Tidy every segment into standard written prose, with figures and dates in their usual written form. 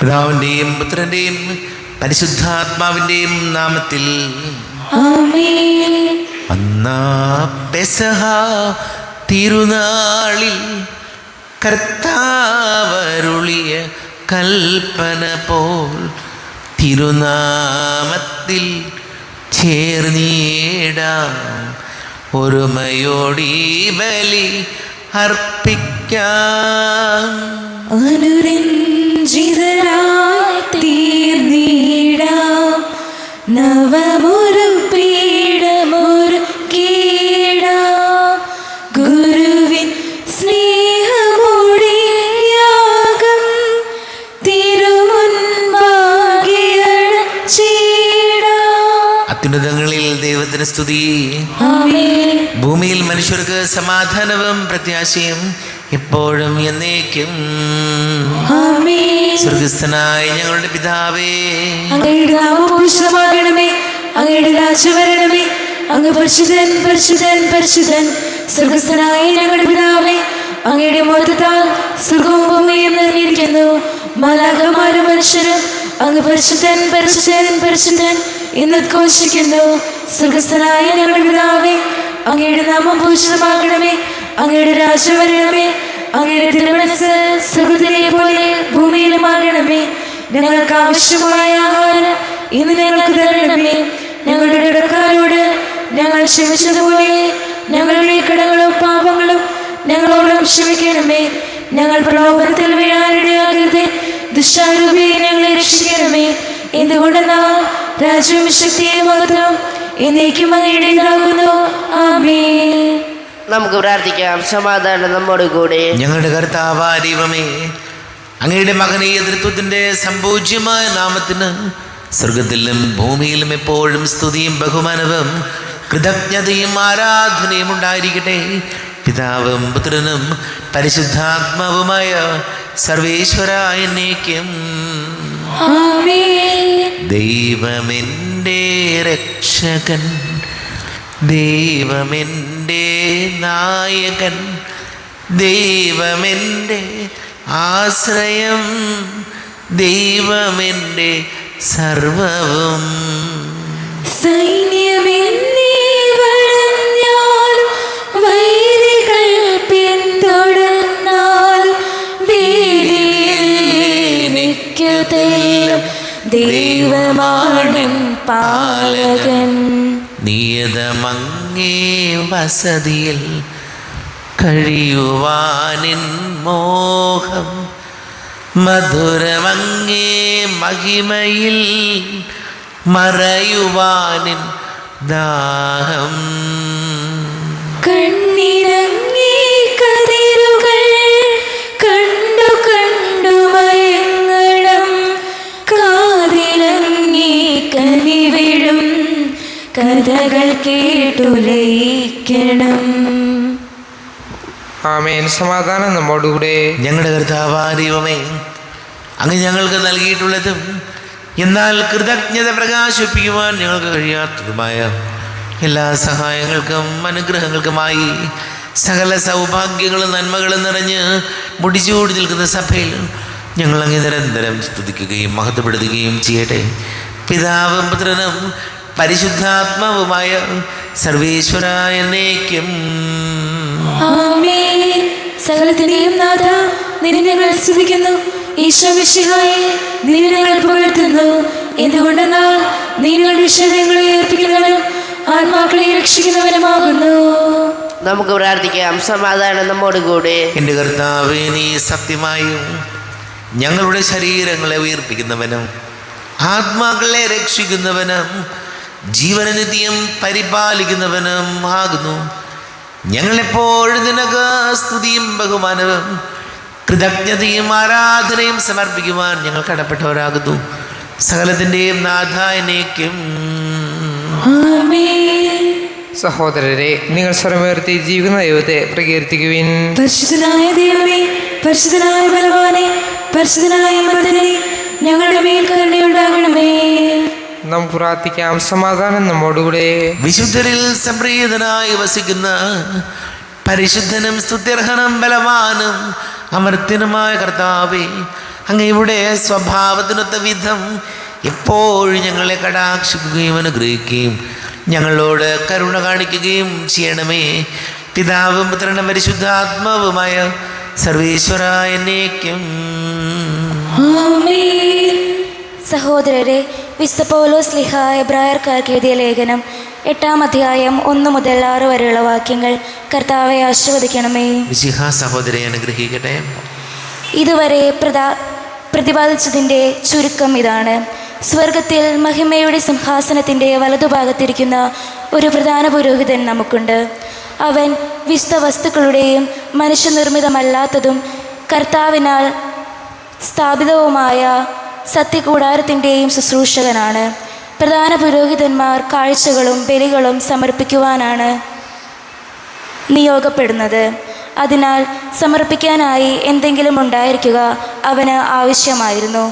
പിതാവിന്റെയും പുത്രന്റെയും പരിശുദ്ധാത്മാവിന്റെയും നാമത്തിൽ ആമേൻ. അന്നാ പെസഹ തിരുനാളിൽ കർത്താവരുളിയ കൽപ്പന പോൽ തിരുനാമത്തിൽ ചേർന്നിടാം, ഒരുമയോടി ബലി അർപ്പിക്കാം. അനുരഞ്ജിതരായി തീർന്നിടാം, നവമൊരു പീഠമൊരുക്കിടാം. ഗുരുവിൻ സ്നേഹമോടെ യാഗം തിരുമുൻപാകെ അണച്ചിടാം. അത്യുന്നതങ്ങളിൽ ദൈവത്തിന് സ്തുതി. ആമേൻ. ഭൂമിയിൽ മനുഷ്യർക്ക് സമാധാനവും പ്രത്യാശയും എപ്പോഴും എന്നേക്കും. ആമേൻ. സ്വർഗസ്ഥനായ ഞങ്ങളുടെ പിതാവേ, അങ്ങയുടെ നാമം പൂജിതമാകണമേ, അങ്ങയുടെ രാജ്യം വരണമേ, അങ്ങ് പരിശുദ്ധൻ പരിശുദ്ധൻ പരിശുദ്ധൻ. സ്വർഗസ്ഥനായ ഞങ്ങളുടെ പിതാവേ, അങ്ങയുടെ മഹത്വത്താൽ സ്വർഗവും ഭൂമിയും നിറഞ്ഞിരിക്കുന്നു. മാലാഖമാരും മനുഷ്യരും അങ്ങ് പരിശുദ്ധൻ പരിശുദ്ധൻ പരിശുദ്ധൻ എന്ന് ഘോഷിക്കുന്നു. സ്വർഗസ്ഥനായ ഞങ്ങളുടെ പിതാവേ, അങ്ങയുടെ നാമം പൂജിതമാകണമേ, അങ്ങയുടെ രാജ്യം വരണമേ, അങ്ങയുടെ തിരുമനസ്സ് സ്വർഗ്ഗത്തിലെ പോലെ ഭൂമിയിലുമാകണമേ. ഞങ്ങൾക്ക് ആവശ്യമായ ആഹാരം ഇന്ന് ഞങ്ങൾക്ക് തരണമേ. ഞങ്ങളുടെ കടക്കാരോട് ഞങ്ങൾ ക്ഷമിച്ചതുപോലെ ഞങ്ങളുടെ കടങ്ങളും പാപങ്ങളും ഞങ്ങളോടും ക്ഷമിക്കണമേ. ഞങ്ങൾ പ്രലോഭനത്തിൽ വീഴാനിടയാകരുതേ, ദുഷ്ടാരൂപിയെ ഞങ്ങളെ രക്ഷിക്കണമേ. എന്തുകൊണ്ടെന്നാൽ രാജ്യവും ശക്തിയും മഹത്വം എന്നേക്കും അങ്ങയുടേതാകുന്നു. ആമേൻ. നമുക്ക് പ്രാർത്ഥിക്കാം. സമാധാനം നമ്മോട് കൂടെ. ഞങ്ങളുടെ കർത്താവായ ദൈവമേ, അങ്ങയുടെ മകനീയ തൃത്വത്തിന്റെ സമ്പൂജ്യമായ നാമത്തിന് സ്വർഗത്തിലും ഭൂമിയിലും എപ്പോഴും സ്തുതിയും ബഹുമാനവും കൃതജ്ഞതയും ആരാധനയും ഉണ്ടായിരിക്കട്ടെ. പിതാവും പുത്രനും പരിശുദ്ധാത്മാവുമായ സർവേശ്വരായ എന്നേക്കും. ആമേൻ. ദൈവമെൻ്റെ രക്ഷകൻ, ദൈവമെൻ്റെ നായകൻ, ദൈവമെൻ്റെ ആശ്രയം, ദൈവമെൻ്റെ സർവവും. സൈന്യമെന്നെ വളഞ്ഞാലും വൈരികൾ പിന്തുടർന്നാലും എനിക്ക് തെല്ലും ദൈവമാണൻ പാലകൻ. നിയതമങ്ങേ വസതിയിൽ കഴിയുവാനിൻ മോഹം, മധുരമങ്ങേ മഹിമയിൽ മറയുവാനിൻ ദാഹം. കണ്ണിറങ്ങി കതിരുകൾ കണ്ടു കണ്ടു മയങ്ങണം, കാതിലങ്ങി കനിവിടും കഥകൾ കേട്ടുലയിക്കണം. ആമേൻ. സമാധാനം നമ്മോടുകൂടെ. ഞങ്ങളുടെ കർത്താവായ ദൈവമേ, അങ്ങ് ഞങ്ങൾക്ക് നൽകിയിട്ടുള്ളതും എന്നാൽ കൃതജ്ഞത പ്രകാശിപ്പിക്കുവാൻ ഞങ്ങൾക്ക് കഴിയാത്തതുമായ എല്ലാ സഹായങ്ങൾക്കും അനുഗ്രഹങ്ങൾക്കുമായി സകല സൗഭാഗ്യങ്ങളും നന്മകളും നിറഞ്ഞ് മുടിച്ചൂടി നിൽക്കുന്ന സഭയിൽ ഞങ്ങൾ അങ്ങ് നിരന്തരം സ്തുതിക്കുകയും മഹത്വപ്പെടുത്തുകയും ചെയ്യട്ടെ. പിതാവും പുത്രനും പരിശുദ്ധാത്മാവുമായ സർവേശ്വരായ എന്നേക്കും. ആമേൻ. സകലത്തിന്റെയും നാഥ, നിന്നെ ഞങ്ങൾ സ്തുതിക്കുന്നു. ഈശോ മിശിഹായെ നിന്നെ ഞങ്ങൾ പുകഴ്ത്തുന്നു. എന്തുകൊണ്ടെന്നാൽ നീ ഞങ്ങളുടെ വിഷയങ്ങളെ ഏൽപ്പിക്കുന്നവനും ആത്മാക്കളെ രക്ഷിക്കുന്നവനുമാകുന്നു. നമുക്ക് പ്രാർത്ഥിക്കാം. സമാധാനം നമ്മോട് കൂടെ. എൻ്റെ കർത്താവേ, നീ സത്യമായും ഞങ്ങളുടെ ശരീരങ്ങളെ ഉയർപ്പിക്കുന്നവനും ആത്മാക്കളെ രക്ഷിക്കുന്നവനും ജീവനനിത്യം പരിപാലിക്കുന്നവനും ആകുന്നു. ഞങ്ങളെപ്പോഴും നിനക്ക് സ്തുതിയും ബഹുമാനവും കൃതജ്ഞതയും ആരാധനയും സമർപ്പിക്കുവാൻ ഞങ്ങൾ കടപ്പെട്ടവരാകുന്നു. സകലത്തിൻ്റെയും നാഥ എന്നേക്കും. ആമേൻ. സഹോദരരെ, നിങ്ങൾ സ്വരമുയർത്തി ജീവിക്കുന്ന ദൈവത്തെ പ്രകീർത്തിക്കുവിൻ. പരിശുദ്ധനായ ദൈവമേ, പരിശുദ്ധനായ ബലവാനെ, പരിശുദ്ധനായ മദനെ, ഞങ്ങളുടെ മേൽ കരുണയുണ്ടാകണമേ. നമുക്ക് പ്രാർത്ഥിക്കാം. സമാധാനം നമ്മോടുകൂടെ. വിശുദ്ധരിൽ സംപ്രീതനായി വസിക്കുന്ന പരിശുദ്ധനും സ്തുത്യർഹനും ബലവാനും അമർത്യനുമായ കർത്താവേ, അങ്ങയുടെ സ്വഭാവത്തിനൊത്ത വിധം എപ്പോഴും ഞങ്ങളെ കടാക്ഷിക്കുകയും അനുഗ്രഹിക്കുകയും ഞങ്ങളോട് കരുണ കാണിക്കുകയും ചെയ്യണമേ. പിതാവും പുത്രനും പരിശുദ്ധാത്മാവുമായ സർവേശ്വര എന്നേക്കും. ആമേൻ. സഹോദരരെ, വിശുദ്ധ പൗലോസ് ശ്ലീഹ എബ്രായർക്കാർക്ക് എഴുതിയ ലേഖനം 8-ാം അധ്യായം 1 മുതൽ 6 വരെയുള്ള വാക്യങ്ങൾ കർത്താവെ ആശീർവദിക്കണമേ. മിശിഹ സഹോദരെ അനുഗ്രഹിക്കട്ടെ. ഇതുവരെ പ്രതിപാദിച്ചതിൻ്റെ ചുരുക്കം ഇതാണ്. സ്വർഗത്തിൽ മഹിമയുടെ സിംഹാസനത്തിൻ്റെ വലതുഭാഗത്തിരിക്കുന്ന ഒരു പ്രധാന പുരോഹിതൻ നമുക്കുണ്ട്. അവൻ വിശുദ്ധ വസ്തുക്കളുടെയും മനുഷ്യനിർമ്മിതമല്ലാത്തതും കർത്താവിനാൽ സ്ഥാപിതവുമായ സത്യകൂടാരത്തിൻ്റെയും ശുശ്രൂഷകനാണ്. പ്രധാന പുരോഹിതന്മാർ കാഴ്ചകളും ബലികളും സമർപ്പിക്കുവാനാണ് നിയോഗപ്പെടുന്നത്. അതിനാൽ സമർപ്പിക്കാനായി എന്തെങ്കിലും ഉണ്ടായിരിക്കുക അവന് ആവശ്യമായിരുന്നു.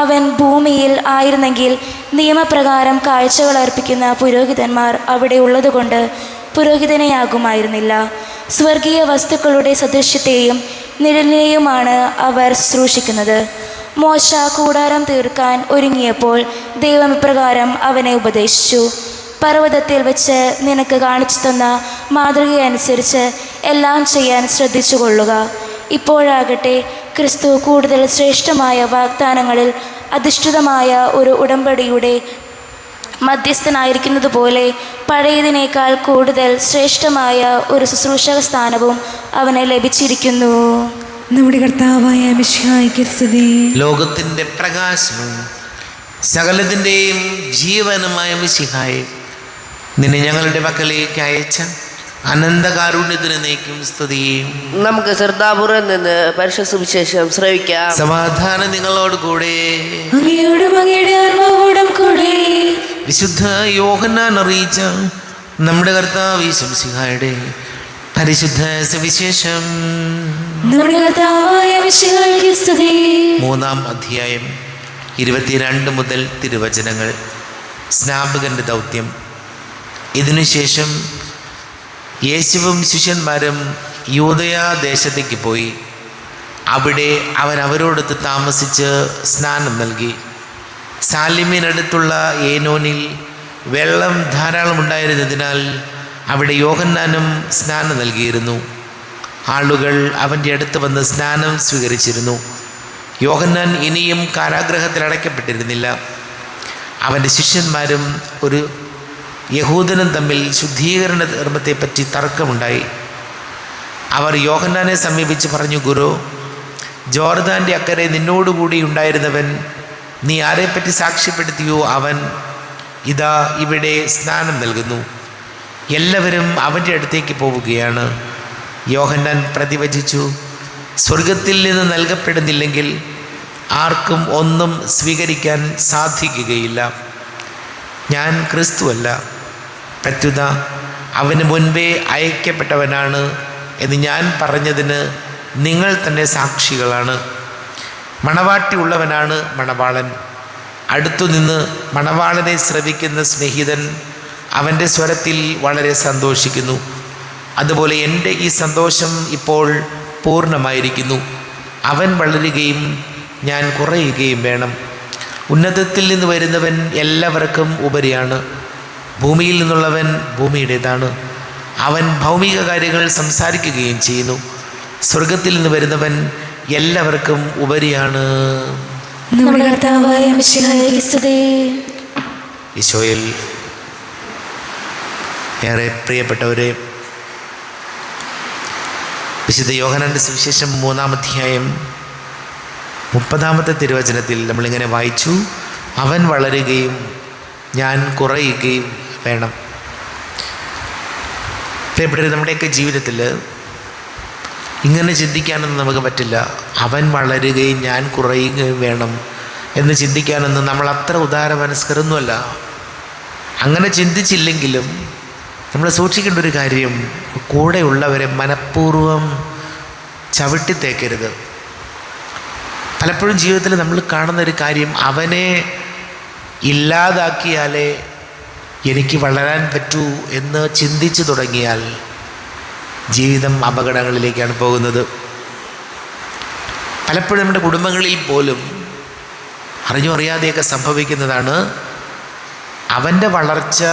അവൻ ഭൂമിയിൽ ആയിരുന്നെങ്കിൽ നിയമപ്രകാരം കാഴ്ചകൾ അർപ്പിക്കുന്ന പുരോഹിതന്മാർ അവിടെ ഉള്ളതുകൊണ്ട് പുരോഹിതനെയാകുമായിരുന്നില്ല. സ്വർഗീയ വസ്തുക്കളുടെ സദൃശ്യത്തെയും നിഴലിനെയുമാണ് അവർ ശുശ്രൂഷിക്കുന്നത്. മോശ കൂടാരം തീർക്കാൻ ഒരുങ്ങിയപ്പോൾ ദൈവം ഇപ്രകാരം അവനെ ഉപദേശിച്ചു: പർവ്വതത്തിൽ വെച്ച് നിനക്ക് കാണിച്ചു തന്ന മാതൃകയനുസരിച്ച് എല്ലാം ചെയ്യാൻ ശ്രദ്ധിച്ചു കൊള്ളുക. ഇപ്പോഴാകട്ടെ ക്രിസ്തു കൂടുതൽ ശ്രേഷ്ഠമായ വാഗ്ദാനങ്ങളിൽ അധിഷ്ഠിതമായ ഒരു ഉടമ്പടിയുടെ മധ്യസ്ഥനായിരിക്കുന്നത് പോലെ പഴയതിനേക്കാൾ കൂടുതൽ ശ്രേഷ്ഠമായ ഒരു ശുശ്രൂഷക സ്ഥാനവും അവന് ലഭിച്ചിരിക്കുന്നു. നമ്മുടെ കർത്താവായ മിശിഹായ്ക്ക് സ്തുതി. ലോകത്തിൻ്റെ പ്രകാശവും സകലത്തിൻ്റെയും ജീവനുമായ മിശിഹായെ, നിന്നെ ഞങ്ങളുടെ പക്കലേക്ക് അയച്ച അനന്തകാരുണ്യത്തിന് നീക്കും സ്തുതി. നമുക്ക് ശ്രദ്ധാപൂർവം നിന്ന് പരിശുദ്ധ സുവിശേഷം ശ്രവിക്കാം. സമാധാനം നിങ്ങളോട് കൂടെ. അങ്ങയോടും അങ്ങയുടെ ആത്മാവോടും കൂടെ. വിശുദ്ധ യോഹന്നാൻ അറിയിച്ച നമ്മുടെ കർത്താവ് യേശു മിശിഹായുടെ പരിശുദ്ധ സുവിശേഷം. നമ്മുടെ കർത്താവായ മിശിഹായ്ക്ക് സ്തുതി. 3-ാം അധ്യായം 22 മുതൽ തിരുവചനങ്ങൾ. സ്നാപകന്റെ ദൗത്യം. ഇതിനുശേഷം യേശുവും ശിഷ്യന്മാരും യൂദയാ ദേശത്തേക്ക് പോയി. അവിടെ അവൻ അവരോടൊത്ത് താമസിച്ച് സ്നാനം നൽകി. സാലിമിനടുത്തുള്ള ഏനോനിൽ വെള്ളം ധാരാളം ഉണ്ടായിരുന്നതിനാൽ അവിടെ യോഹന്നാനും സ്നാനം നൽകിയിരുന്നു. ആളുകൾ അവൻ്റെ അടുത്ത് വന്ന് സ്നാനം സ്വീകരിച്ചിരുന്നു. യോഹന്നാൻ ഇനിയും കാരാഗ്രഹത്തിൽ അടയ്ക്കപ്പെട്ടിരുന്നില്ല. അവൻ്റെ ശിഷ്യന്മാരും ഒരു യഹൂദനും തമ്മിൽ ശുദ്ധീകരണ ധർമ്മത്തെപ്പറ്റി തർക്കമുണ്ടായി. അവർ യോഹന്നാനെ സമീപിച്ച് പറഞ്ഞു: ഗുരു, ജോർദാൻ്റെ അക്കരെ നിന്നോടുകൂടി ഉണ്ടായിരുന്നവൻ നീ ആരെപ്പറ്റി സാക്ഷ്യപ്പെടുത്തിയോ അവൻ ഇതാ ഇവിടെ സ്നാനം നൽകുന്നു. എല്ലാവരും അവൻ്റെ അടുത്തേക്ക് പോവുകയാണ്. യോഹന്നാൻ പ്രതിവചിച്ചു: സ്വർഗത്തിൽ നിന്ന് നൽകപ്പെടുന്നില്ലെങ്കിൽ ആർക്കും ഒന്നും സ്വീകരിക്കാൻ സാധിക്കുകയില്ല. ഞാൻ ക്രിസ്തുവല്ല, പ്രത്യുത അവന് മുൻപേ അയക്കപ്പെട്ടവനാണ് എന്ന് ഞാൻ പറഞ്ഞതിന് നിങ്ങൾ തന്നെ സാക്ഷികളാണ്. മണവാട്ടി ഉള്ളവനാണ് മണവാളൻ. അടുത്തുനിന്ന് മണവാളനെ ശ്രവിക്കുന്ന സ്നേഹിതൻ അവൻ്റെ സ്വരത്തിൽ വളരെ സന്തോഷിക്കുന്നു. അതുപോലെ എൻ്റെ ഈ സന്തോഷം ഇപ്പോൾ പൂർണ്ണമായിരിക്കുന്നു. അവൻ വളരുകയും ഞാൻ കുറയുകയും വേണം. ഉന്നതത്തിൽ നിന്ന് വരുന്നവൻ എല്ലാവർക്കും ഉപരിയാണ്. ഭൂമിയിൽ നിന്നുള്ളവൻ ഭൂമിയുടേതാണ്. അവൻ ഭൗമിക കാര്യങ്ങൾ സംസാരിക്കുകയും ചെയ്യുന്നു. സ്വർഗത്തിൽ നിന്ന് വരുന്നവൻ എല്ലാവർക്കും ഉപരിയാണ്. നമ്മുടെ കർത്താവായ മിശിഹായ്ക്ക് സ്തുതി. ഈശോയിൽ ഏറെ പ്രിയപ്പെട്ടവരെ, വിശുദ്ധ യോഹന്നാന്റെ സുവിശേഷം 3-ാം അധ്യായം 30-ാമത്തെ തിരുവചനത്തിൽ നമ്മളിങ്ങനെ വായിച്ചു: അവൻ വളരുകയും ഞാൻ കുറയുകയും വേണം. പ്രിയപ്പെട്ടവരെ, നമ്മുടെയൊക്കെ ജീവിതത്തിൽ ഇങ്ങനെ ചിന്തിക്കാനൊന്നും നമുക്ക് പറ്റില്ല. അവൻ വളരുകയും ഞാൻ കുറയുകയും വേണം എന്ന് ചിന്തിക്കാനൊന്നും നമ്മൾ അത്ര ഉദാരമനസ്കരൊന്നുമല്ല. അങ്ങനെ ചിന്തിച്ചില്ലെങ്കിലും നമ്മൾ സൂക്ഷിക്കേണ്ട ഒരു കാര്യം, കൂടെയുള്ളവരെ മനഃപൂർവ്വം ചവിട്ടിത്തേക്കരുത്. പലപ്പോഴും ജീവിതത്തിൽ നമ്മൾ കാണുന്നൊരു കാര്യം, അവനെ ഇല്ലാതാക്കിയാലേ എനിക്ക് വളരാൻ പറ്റൂ എന്ന് ചിന്തിച്ചു തുടങ്ങിയാൽ ജീവിതം അപകടങ്ങളിലേക്കാണ് പോകുന്നത്. പലപ്പോഴും നമ്മുടെ കുടുംബങ്ങളിൽ പോലും അറിഞ്ഞോ അറിയാതെയൊക്കെ സംഭവിക്കുന്നതാണ്. അവൻ്റെ വളർച്ച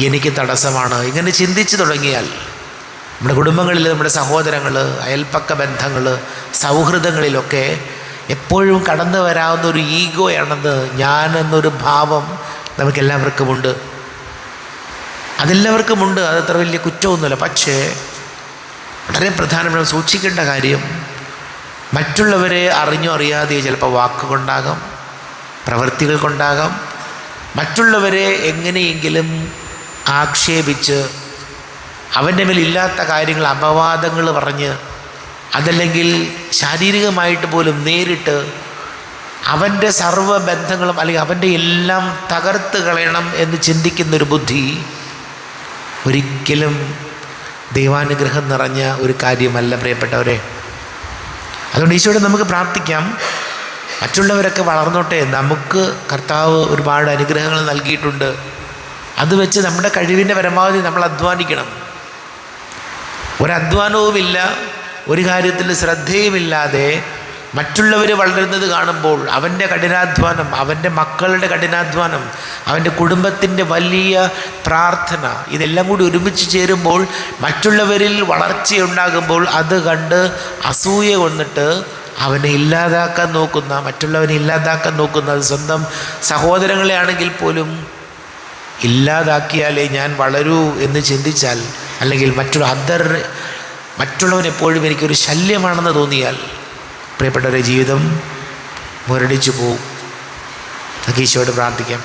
എനിക്ക് തടസ്സമാണ്. ഇങ്ങനെ ചിന്തിച്ചു തുടങ്ങിയാൽ നമ്മുടെ കുടുംബങ്ങളിൽ, നമ്മുടെ സഹോദരങ്ങൾ, അയൽപ്പക്ക ബന്ധങ്ങൾ, സൗഹൃദങ്ങളിലൊക്കെ എപ്പോഴും കടന്നു വരാവുന്ന ഒരു ഈഗോയാണെന്ന്, ഞാൻ എന്നൊരു ഭാവം നമുക്കെല്ലാവർക്കുമുണ്ട്. അതെല്ലാവർക്കുമുണ്ട്. അതത്ര വലിയ കുറ്റമൊന്നുമില്ല. പക്ഷേ വളരെ പ്രധാനപ്പെട്ട സൂക്ഷിക്കേണ്ട കാര്യം, മറ്റുള്ളവരെ അറിഞ്ഞോ അറിയാതെ ചിലപ്പോൾ വാക്കുകൊണ്ടാകാം, പ്രവൃത്തികൾ കൊണ്ടാകാം, മറ്റുള്ളവരെ എങ്ങനെയെങ്കിലും ആക്ഷേപിച്ച് അവൻ്റെ മേലില്ലാത്ത കാര്യങ്ങൾ, അപവാദങ്ങൾ പറഞ്ഞ്, അതല്ലെങ്കിൽ ശാരീരികമായിട്ട് പോലും നേരിട്ട് അവൻ്റെ സർവ്വബന്ധങ്ങളും അല്ലെങ്കിൽ അവൻ്റെ എല്ലാം തകർത്ത് കളയണം എന്ന് ചിന്തിക്കുന്നൊരു ബുദ്ധി ഒരിക്കലും ദൈവാനുഗ്രഹം നിറഞ്ഞ ഒരു കാര്യമല്ല പ്രിയപ്പെട്ടവരെ. അതുകൊണ്ട് ഈശോയോട് നമുക്ക് പ്രാർത്ഥിക്കാം, മറ്റുള്ളവരൊക്കെ വളർന്നോട്ടെ, നമുക്ക് കർത്താവ് ഒരുപാട് അനുഗ്രഹങ്ങൾ നൽകിയിട്ടുണ്ട്. അത് വെച്ച് നമ്മുടെ കഴിവിൻ്റെ പരമാവധി നമ്മൾ അധ്വാനിക്കണം. ഒരധ്വാനവുമില്ല, ഒരു കാര്യത്തിൽ ശ്രദ്ധയുമില്ലാതെ മറ്റുള്ളവർ വളരുന്നത് കാണുമ്പോൾ അവൻ്റെ കഠിനാധ്വാനം, അവൻ്റെ മക്കളുടെ കഠിനാധ്വാനം, അവൻ്റെ കുടുംബത്തിൻ്റെ വലിയ പ്രാർത്ഥന, ഇതെല്ലാം കൂടി ഒരുമിച്ച് ചേരുമ്പോൾ, മറ്റുള്ളവരിൽ വളർച്ചയുണ്ടാകുമ്പോൾ അത് കണ്ട് അസൂയ കൊണ്ടിട്ട് അവനെ ഇല്ലാതാക്കാൻ നോക്കുന്ന, മറ്റുള്ളവനെ ഇല്ലാതാക്കാൻ നോക്കുന്ന, അത് സ്വന്തം സഹോദരങ്ങളെ ആണെങ്കിൽ പോലും ഇല്ലാതാക്കിയാലേ ഞാൻ വളരൂ എന്ന് ചിന്തിച്ചാൽ, അല്ലെങ്കിൽ മറ്റുള്ളവനെപ്പോഴും എനിക്കൊരു ശല്യമാണെന്ന് തോന്നിയാൽ, പ്രിയപ്പെട്ടവരുടെ ജീവിതം മുരടിച്ചു പോവും. നമുക്ക് ഈശോയോട് പ്രാർത്ഥിക്കാം.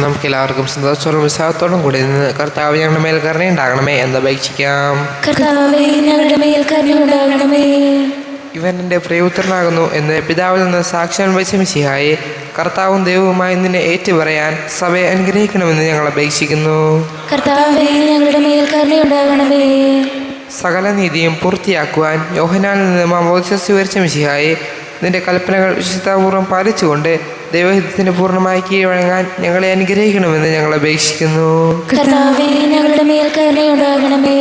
നമുക്കെല്ലാവർക്കും സന്തോഷത്തോടും ഉത്സാഹത്തോടും കൂടി നിന്ന് കർത്താവ് ഞങ്ങളുടെ മേൽ കരുണയുണ്ടാകണമേ എന്ന് അപേക്ഷിക്കാം. കർത്താവേ, ഞങ്ങളുടെ മേൽ കരുണയുണ്ടാകണമേ. ഇവൻ എൻ്റെ പ്രിയപുത്രനാകുന്നു എന്ന് പിതാവിൽ നിന്ന് സാക്ഷ്യം വച്ച മിശിഹായെ, കർത്താവും ദൈവവുമായി നിന്നെ ഏറ്റുപറയാൻ സഭയെ അനുഗ്രഹിക്കണമെന്ന് ഞങ്ങൾ അപേക്ഷിക്കുന്നു. കർത്താവേ, ഞങ്ങളുടെ മേൽ കരുണയുണ്ടാകണമേ. സകല നീതിയും പൂർത്തിയാക്കുവാൻ യോഹന്നാനിൽ നിന്ന് മാമോദീസ സ്വീകരിച്ച മിശിഹായെ, നിന്റെ കൽപ്പനകൾ വിശുദ്ധപൂർവ്വം പാലിച്ചുകൊണ്ട് ദൈവഹിതത്തിന് പൂർണ്ണമായി കീഴ്വഴങ്ങാൻ ഞങ്ങളെ അനുഗ്രഹിക്കണമെന്ന് ഞങ്ങൾ അപേക്ഷിക്കുന്നു. കർത്താവേ, ഞങ്ങളുടെ മേൽ കരുണയുണ്ടാകണമേ.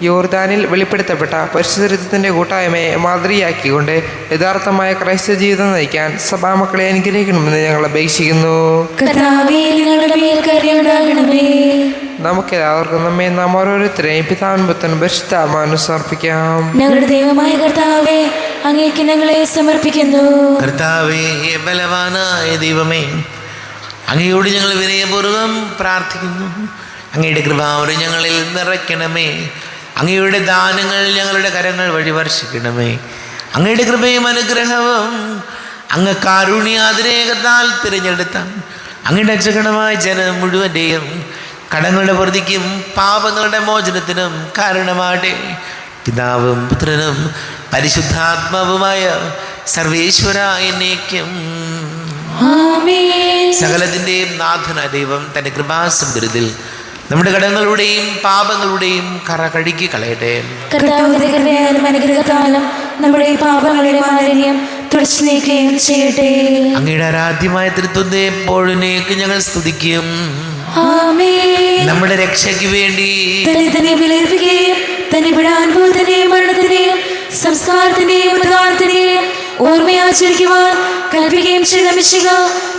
യോർദാനിൽ വെളിപ്പെടുത്തപ്പെട്ട പരിശുദ്ധത്തിന്റെ കൂട്ടായ്മയെ മാതൃകയാക്കിക്കൊണ്ട് യഥാർത്ഥമായ ക്രൈസ്തവ ജീവിതം നയിക്കാൻ സഭാമക്കളെ അനുഗ്രഹിക്കണമെന്ന് ഞങ്ങൾ അപേക്ഷിക്കുന്നു. കർത്താവേ, ഞങ്ങളുടെ മേൽ കരുണയുണ്ടാകണമേ. നമുക്കെല്ലാവർക്കും നാം ഓരോരുത്തരെയും പിതാവിനും പുത്രനും പരിശുദ്ധാത്മാവിനും സമർപ്പിക്കാം. ഞങ്ങളുടെ ദൈവമായ കർത്താവേ, അങ്ങേക്ക് ഞങ്ങളെ സമർപ്പിക്കുന്നു. കർത്താവേ, ബലവാനായ ദൈവമേ, അങ്ങയോട് ഞങ്ങൾ വിനയപൂർവ്വം പ്രാർത്ഥിക്കുന്നു. അങ്ങയുടെ കൃപാവരം ഞങ്ങളിൽ നിറയ്ക്കണമേ. അങ്ങയുടെ ദാനങ്ങൾ ഞങ്ങളുടെ കരങ്ങൾ വഴി വർഷിക്കണമേ. അങ്ങയുടെ കൃപയും അനുഗ്രഹവും അങ്ങ് കാരുണ്യാതിരേകത്താൽ തിരഞ്ഞെടുത്ത അങ്ങയുടെ അച്ചകണമായ ജനം മുഴുവൻ്റെയും കടങ്ങളുടെ പ്രതിക്കും പാപങ്ങളുടെ മോചനത്തിനും കാരണമാകട്ടെ. പിതാവും പുത്രനും പരിശുദ്ധാത്മാവുമായ സർവേശ്വര എന്നേക്കും ആമേൻ. സകലത്തിൻ്റെയും നാഥനായ ദൈവം തൻ്റെ കൃപാസമൃദ്ധിയിൽ നമ്മുടെ കടങ്ങളുടെയും പാപങ്ങളുടെയും കറ കഴുകി കളയട്ടെ. കർത്താവിന്റെ കൃപയാലും അനുഗ്രഹത്താലും നമ്മുടെ പാപങ്ങളുടെ മാലിന്യം തുടച്ചു നീക്കുകയും ചെയ്യട്ടെ. അങ്ങയുടെ ആരാധ്യമായ തൃത്വത്തെ എപ്പോഴേക്ക് ഞങ്ങൾ സ്തുതിക്കും. ആമേൻ. നമ്മുടെ രക്ഷയ്ക്ക് വേണ്ടി തന്നെ വിലയിരുത്തുകയും തന്നെ അനുഭവത്തിന്റെയും മരണത്തിന്റെയും സംസ്കാരത്തിന്റെയും പ്രധാനത്തിന്റെയും ഓർമ്മയാചരിക്കുവാൻ കൽപ്പിക്കുകയും ചെയ്ത മിശിഹ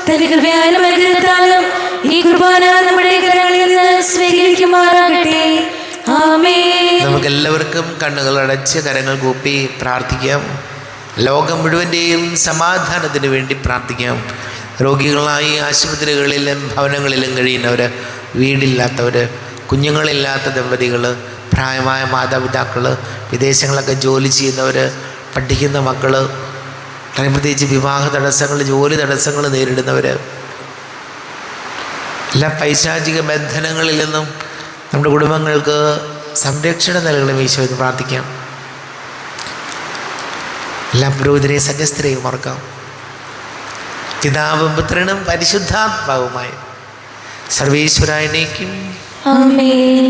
തന്റെ കൃപയാലും അനുഗ്രഹത്താലും ഈ കുർബാന നമ്മുടെ കരങ്ങളിൽ നിന്ന് സ്വീകരിക്കുമാറാകട്ടെ. ആമേൻ. നമുക്കെല്ലാവർക്കും കണ്ണുകൾ അടച്ച് കരങ്ങൾ കൂപ്പി പ്രാർത്ഥിക്കാം. ലോകം മുഴുവൻ്റെയും സമാധാനത്തിന് വേണ്ടി പ്രാർത്ഥിക്കാം. രോഗികളായി ആശുപത്രികളിലും ഭവനങ്ങളിലും കഴിയുന്നവർ, വീടില്ലാത്തവർ, കുഞ്ഞുങ്ങളില്ലാത്ത ദമ്പതികൾ, പ്രായമായ മാതാപിതാക്കൾ, വിദേശങ്ങളൊക്കെ ജോലി ചെയ്യുന്നവർ, പഠിക്കുന്ന മക്കൾ, പ്രത്യേകിച്ച് വിവാഹ തടസ്സങ്ങൾ, ജോലി തടസ്സങ്ങൾ നേരിടുന്നവർ, എല്ലാ പൈശാചിക ബന്ധനങ്ങളിൽ നിന്നും നമ്മുടെ കുടുംബങ്ങൾക്ക് സംരക്ഷണം നൽകണം ഈശോയെന്ന് പ്രാർത്ഥിക്കാം. എല്ലാ പുരോഹിതരെയും സന്യസ്തരെയും ഓർക്കാം. പിതാവും പുത്രനും പരിശുദ്ധാത്മാവുമായ സർവേശ്വരായനേക്കും ആമേൻ.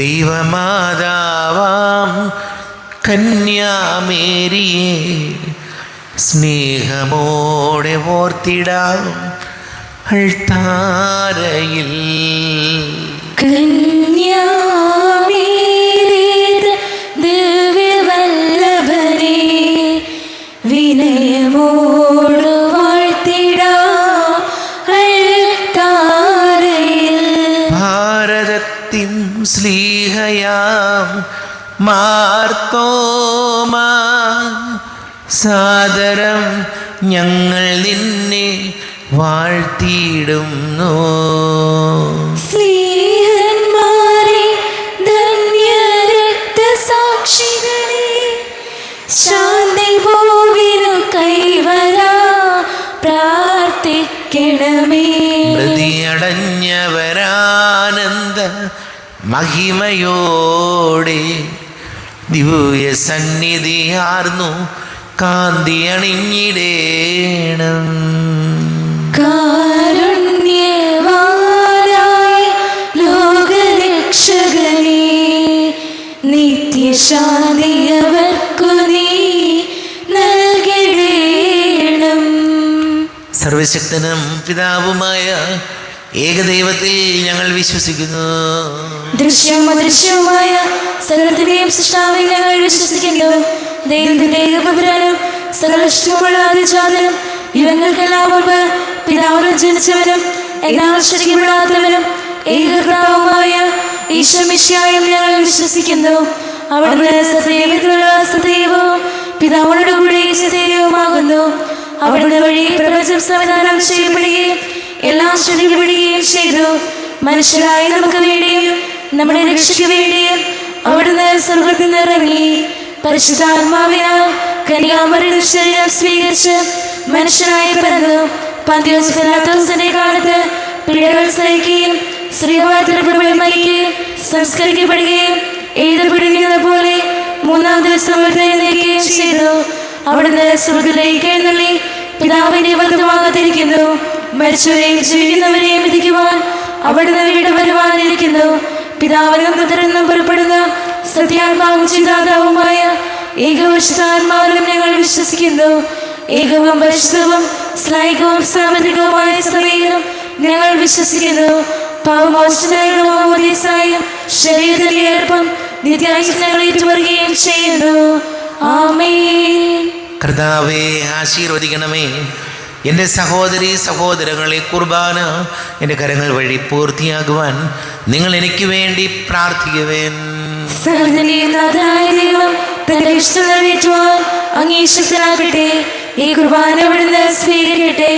ദൈവമാതാവാം കന്യാമേരിയെ സ്നേഹമോടെ ഓർത്തിടാം. അൾത്താരയിൽ കന്യാമേരീത് ദിവ്യവല്ലഭനെ വിനയമോടു വാഴ്ത്തിടാം അൾത്താരയിൽ. ഭാരതത്തിൻ സ്ലീഹയാം മാർത്തോമാ സാദരം ഞങ്ങൾ നിന്നെ വാഴ്ത്തിയിടുന്നു. സ്നേഹന്മാരെ ധന്യരക്തസാക്ഷികളെ ശാന്തി ഭൂവിനു കൈവരാ പ്രാർത്ഥിക്കണമേ. പ്രതിയടഞ്ഞവരാനന്ദ മഹിമയോടെ ദിവ്യ സന്നിധിയാർന്നു കാന്തി അണിഞ്ഞിടേണം. കാരുണ്യവാനായ ലോകരക്ഷകനേ നിത്യശാന്തി അവർക്കു നീ നൽകിടേണം. സർവശക്തനും പിതാവുമായ ഏകദൈവത്തിൽ ഞങ്ങൾ വിശ്വസിക്കുന്നു. ദൃശ്യവും അദൃശ്യവുമായ സകലത്തിന്റെയും സൃഷ്ടാവിൽ ഞങ്ങൾ വിശ്വസിക്കുന്നു. ദൈവത്തിന്റെ ഏകപുത്രനും സർവ്വശക്തിയുമുള്ള ആദിജാതനും യുഗങ്ങൾക്കെല്ലാം മുമ്പ് പിതാവിനും ജനിച്ചവനും എല്ലാം ശരിക്കുമില്ലാത്തവനും ഏകകർത്താവുമായ ഈശോ മിശിഹായിൽ ഞങ്ങൾ വിശ്വസിക്കുന്നു. അവിടുന്ന് സദൈവത്തിലുള്ള സദൈവവും പിതാവിനോട് കൂടി സദൈവവുമാകുന്നു. അവിടുന്ന് വഴി പ്രപഞ്ചം സംവിധാനം ചെയ്യപ്പെടുകയും എല്ലാം ശ്രദ്ധിക്കപ്പെടുകയും ചെയ്തു. മനുഷ്യരായ നമുക്ക് വേണ്ടിയും നമ്മുടെ രക്ഷയ്ക്ക് വേണ്ടിയും അവിടുന്ന് സ്വർഗ്ഗത്തിൽ നിന്നിറങ്ങി പരിശുദ്ധാത്മാവിനാൽ കന്യാമറിയ ശരീരം സ്വീകരിച്ച് മനുഷ്യനായി പിറന്നു. പന്തിയോസ് പിലാത്തോസിന്റെ കാലത്ത് പീഡകൾ സഹിക്കുകയും സ്ത്രീവാതിരപ്പെടുകയും മരിക്കുകയും സംസ്കരിക്കപ്പെടുകയും എഴുതപ്പെടുന്നത് പോലെ മൂന്നാം ദിവസം ഉയർത്തെഴുന്നേൽക്കുകയും ചെയ്തു. അവിടുന്ന് സ്വർഗ്ഗത്തിലേക്ക് എഴുന്നള്ളി പിതാവിന്റെ വലതുഭാഗത്തിരിക്കുന്നു. മരിച്ചവരെയും ജീവിക്കുന്നവരെയും വിധിക്കുവാൻ അവിടുന്ന് വീണ്ടും വരുവാനിരിക്കുന്നു. പിതാവിനും പുത്രനും പുറപ്പെടുന്ന സത്യാത്മാവും ചിന്താതാവുമായ ഏകപരിശുദ്ധാത്മാവിലും ഞങ്ങൾ വിശ്വസിക്കുന്നു. ഏകവും പരിശുദ്ധവും സ്ലൈകവും സാമ്പത്തികവുമായ സഭയിലും ഞങ്ങൾ വിശ്വസിക്കുന്നു. പാവമോചനവും ശരീരത്തിന്റെ ഏർപ്പം നിത്യായുസ്സുകൾ ഏറ്റുപറയുകയും ചെയ്യുന്നു. ആമേൻ. കർത്താവേ, ആശീർവദിക്കണമേ. എൻ്റെ സഹോദരി സഹോദരങ്ങളെ, കുർബാന എൻ്റെ കരങ്ങൾ വഴി പൂർത്തിയാകുവാൻ നിങ്ങൾ എനിക്ക് വേണ്ടി പ്രാർത്ഥിക്കുവേൻ. സകലത്തിന്റെയും ദൈവം തന്റെ ഇഷ്ടം നിറവേറ്റുവാൻ അങ്ങേ ശക്തനാകട്ടെ. ഈ കുർബാന അവിടുന്ന് സ്വീകരിക്കട്ടെ.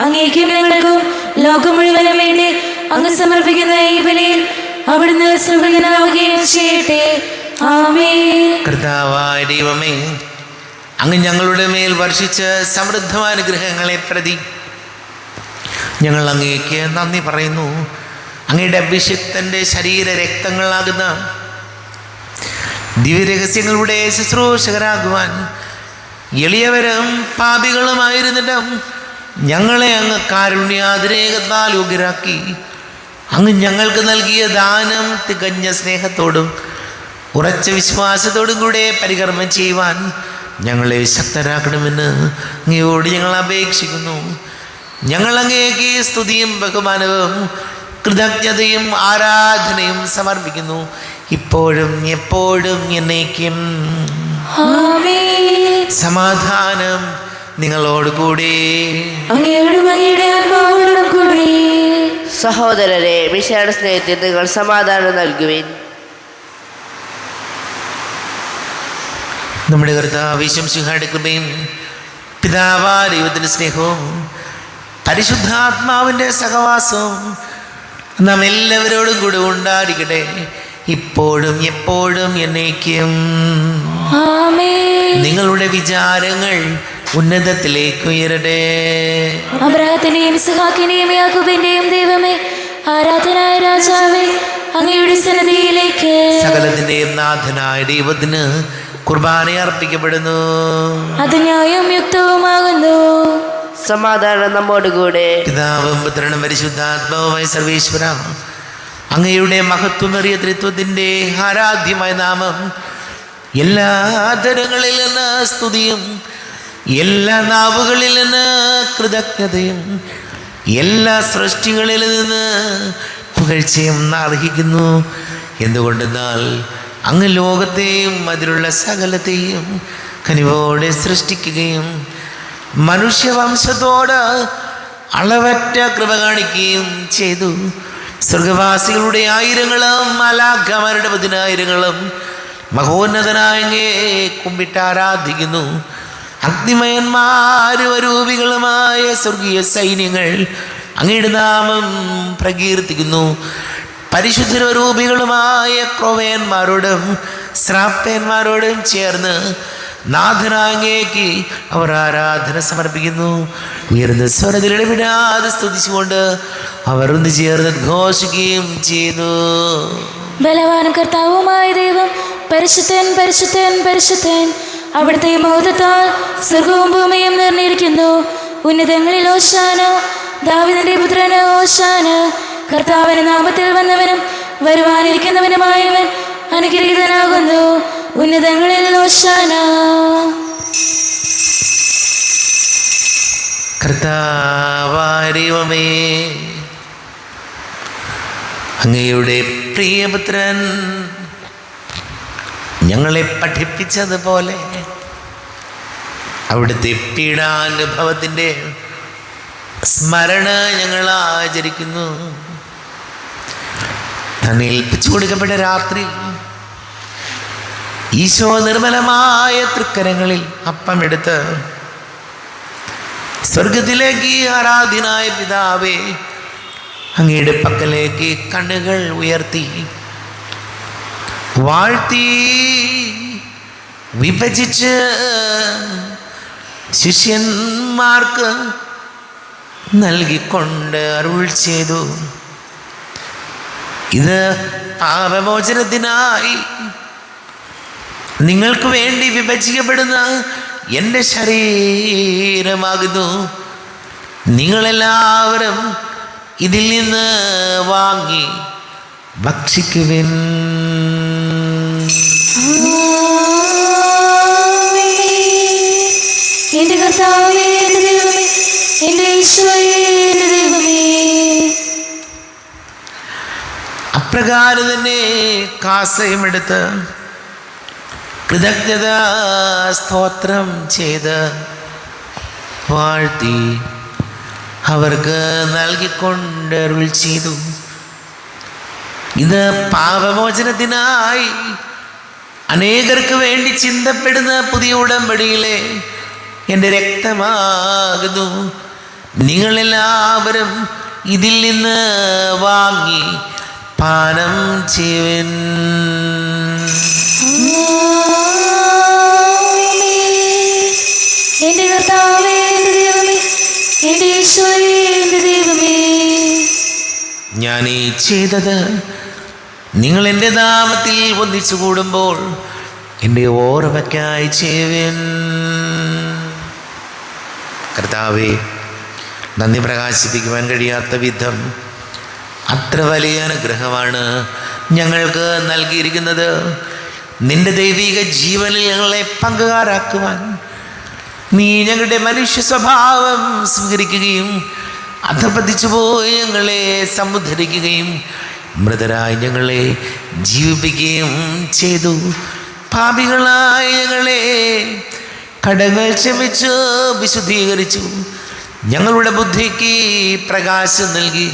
അങ്ങേക്കും ഞങ്ങൾക്കും ലോകം മുഴുവനും വേണ്ടി അങ്ങ് സമർപ്പിക്കുന്ന ഈ ബലിയിൽ അവിടുന്ന് സുഖനാവുകയും ചെയ്യട്ടെ. ആമേൻ. കർത്താവായ ദൈവമേ, അങ്ങ് ഞങ്ങളുടെ മേൽ വർഷിച്ച സമൃദ്ധമായ അനുഗ്രഹങ്ങളെ പ്രതി ഞങ്ങൾ അങ്ങേക്ക് നന്ദി പറയുന്നു. അങ്ങയുടെ അഭിഷിക്തൻ്റെ ശരീര രക്തങ്ങളാകുന്ന ദിവ്യരഹസ്യങ്ങളുടെ ശുശ്രൂഷകരാകുവാൻ എളിയവരും പാപികളുമായിരുന്നിട്ടും ഞങ്ങളെ അങ്ങ് കാരുണ്യാതിരേകത്താൽ യോഗ്യരാക്കി. അങ്ങ് ഞങ്ങൾക്ക് നൽകിയ ദാനം തികഞ്ഞ സ്നേഹത്തോടും ഉറച്ച വിശ്വാസത്തോടും കൂടെ പരികർമ്മം ചെയ്യുവാൻ ഞങ്ങളെ ശക്തരാക്കണമെന്ന് അങ്ങയോട് ഞങ്ങൾ അപേക്ഷിക്കുന്നു. ഞങ്ങൾ അങ്ങേക്ക് സ്തുതിയും ബഹുമാനവും കൃതജ്ഞതയും ആരാധനയും സമർപ്പിക്കുന്നു, ഇപ്പോഴും എപ്പോഴും എന്നേക്കും. ആമേൻ. സമാധാനം നിങ്ങളോട് കൂടി. അങ്ങയോടും അങ്ങയുടെ ആത്മാവോടും കൂടി. സഹോദരരെ, മിശിഹായുടെ സ്നേഹത്തിൽ നിങ്ങൾ സമാധാനം നൽകുവിൻ. നമ്മുടെ കർത്താവ് യേശു മിശിഹായുടെ കൃപയും പിതാവായ ദൈവത്തിൻ്റെ സ്നേഹവും പരിശുദ്ധാത്മാവിൻ്റെ സഹവാസവും നാം എല്ലാവരോടും കൂടെ ഉണ്ടായിരിക്കട്ടെ, ഇപ്പോഴും എപ്പോഴും എന്നേക്കും. ആമേൻ. നിങ്ങളുടെ വിചാരങ്ങൾ ഉന്നതത്തിലേക്ക് ഉയരട്ടെ. അബ്രാഹത്തിന്റെയും ഇസ്ഹാക്കിന്റെയും യാക്കോബിന്റെയും ദൈവമേ, ആരാധനായ രാജാവേ, അങ്ങയുടെ സന്നിധിയിലേക്ക് സകലത്തിന്റെയും നാഥനായ ദൈവത്തിന് കുർബാന അർപ്പിക്കപ്പെടുന്നു. അത് ന്യായവും യുക്തവുമാകുന്നു. സമാധാനം നമ്മോടുകൂടെ. പിതാവും പുത്രനും പരിശുദ്ധാത്മാവുമായ സർവേശ്വര, അങ്ങയുടെ മഹത്വമേറിയ ത്രിത്വത്തിൻ്റെ ആരാധ്യമായ നാമം എല്ലാ തരങ്ങളിൽ നിന്ന് സ്തുതിയും എല്ലാ നാവുകളിൽ നിന്ന് കൃതജ്ഞതയും എല്ലാ സൃഷ്ടികളിൽ നിന്ന് പുകഴ്ചയും അർഹിക്കുന്നു. എന്തുകൊണ്ടെന്നാൽ അങ്ങ് ലോകത്തെയും അതിലുള്ള സകലത്തെയും കനിവോടെ സൃഷ്ടിക്കുകയും മനുഷ്യവംശത്തോട് അളവറ്റ കൃപ കാണിക്കുകയും ചെയ്തു. സ്വർഗവാസികളുടെ ആയിരങ്ങളും മാലാഖമാരുടെ 10,000ങ്ങളും മഹോന്നതനായ അങ്ങയെ കുമ്പിട്ട് ആരാധിക്കുന്നു. അഗ്നിമയന്മാരും അരൂപികളുമായ സ്വർഗീയ സൈന്യങ്ങൾ അങ്ങയുടെ നാമം പ്രകീർത്തിക്കുന്നു. പരിശുദ്ധരൂപികളുമായ ക്രോവേന്മാരോടും ശ്രാപ്പേന്മാരോടും ചേർന്ന് നാഥനാങ്ങേക്ക് അവർ ആരാധന സമർപ്പിക്കുന്നു. ഉയർന്ന സ്വരത്തിൽ ഇടവിടാതെ സ്തുതിച്ചുകൊണ്ട് അവർ ഒന്ന് ചേർന്ന് ഘോഷിക്കുകയും ചെയ്തു. ബലവാനും കർത്താവുമായ ദൈവം പരിശുദ്ധൻ പരിശുദ്ധൻ പരിശുദ്ധൻ. അവിടുത്തെ മഹത്വത്താൽ സ്വർഗവും ഭൂമിയും നിറഞ്ഞിരിക്കുന്നു. ഉന്നതങ്ങളിൽ ഓശാന, ദാവീദിന്റെ പുത്രന് ഓശാന. കർത്താവിന്റെ നാമത്തിൽ വന്നവനും വരുവാനിരിക്കുന്നവനുമായവൻ അനുഗ്രഹീതനാകുന്നു. ഉന്നതങ്ങളിൽ ഓശാന. കർത്താവാരിവമേ, അങ്ങയുടെ പ്രിയപുത്രൻ ഞങ്ങളെ പഠിപ്പിച്ചതുപോലെ അവിടുത്തെ പീഡാനുഭവത്തിൻ്റെ സ്മരണ ഞങ്ങൾ ആചരിക്കുന്നു. തന്നെ ഏൽപ്പിച്ചു കൊടുക്കപ്പെട്ട രാത്രി ഈശോ നിർമ്മലമായ തൃക്കരങ്ങളിൽ അപ്പമെടുത്ത് സ്വർഗത്തിലേക്ക് ആരാധ്യനായ പിതാവേ അങ്ങയുടെ പക്കലേക്ക് കണ്ണുകൾ ഉയർത്തി വാഴ്ത്തി വിഭജിച്ച് ശിഷ്യന്മാർക്ക് നൽകിക്കൊണ്ട് അരുൾ ചെയ്തു. ഇത് പാപമോചനത്തിനായി നിങ്ങൾക്ക് വേണ്ടി വിഭജിക്കപ്പെടുന്ന എൻ്റെ ശരീരമാകുന്നു. നിങ്ങളെല്ലാവരും ഇതിൽ നിന്ന് വാങ്ങി ഭക്ഷിക്കുവിൻ. എന്റെ കർത്താവേ, എന്റെ ദൈവമേ, എന്റെ ഈശോയേ, എന്റെ ദൈവമേ. അപ്രകാരം തന്നെ കാസയും എടുത്ത് കൃതജ്ഞത സ്തോത്രം ചെയ്ത് വാഴ്ത്തി അവർക്ക് നൽകിക്കൊണ്ട് അരുൾ ചെയ്തു. ഇത് പാപമോചനത്തിനായി അനേകർക്ക് വേണ്ടി ചിന്തപ്പെടുന്ന പുതിയ ഉടമ്പടിയിലെ എൻ്റെ രക്തമാകുന്നു. നിങ്ങളെല്ലാവരും ഇതിൽ നിന്ന് വാങ്ങി പാനം ചെയ്യുവിൻ. എന്റെ കർത്താവേ, എന്റെ ദൈവമേ, എന്റെ ഈശോയേ, എന്റെ ദൈവമേ. ഞാൻ ഈ ചെയ്തത് നിങ്ങൾ എൻ്റെ നാമത്തിൽ ഒന്നിച്ചു കൂടുമ്പോൾ എൻ്റെ ഓർമ്മയ്ക്കായി ചെയ്യുവിൻ. കർത്താവേ, നന്ദി പ്രകാശിപ്പിക്കുവാൻ കഴിയാത്ത വിധം അത്ര വലിയ അനുഗ്രഹമാണ് ഞങ്ങൾക്ക് നൽകിയിരിക്കുന്നത്. നിന്റെ ദൈവിക ജീവനിൽ ഞങ്ങളെ പങ്കുകാരാക്കുവാൻ നീ ഞങ്ങളുടെ മനുഷ്യ സ്വഭാവം സ്വീകരിക്കുകയും അധപതിച്ചു പോയി ഞങ്ങളെ സമുദ്ധരിക്കുകയും മൃതരായി ഞങ്ങളെ ജീവിപ്പിക്കുകയും ചെയ്തു. പാപികളായ ഞങ്ങളെ കടങ്ങൾ ക്ഷമിച്ച് വിശുദ്ധീകരിച്ചു. ഞങ്ങളുടെ ബുദ്ധിക്ക് പ്രകാശം നൽകി.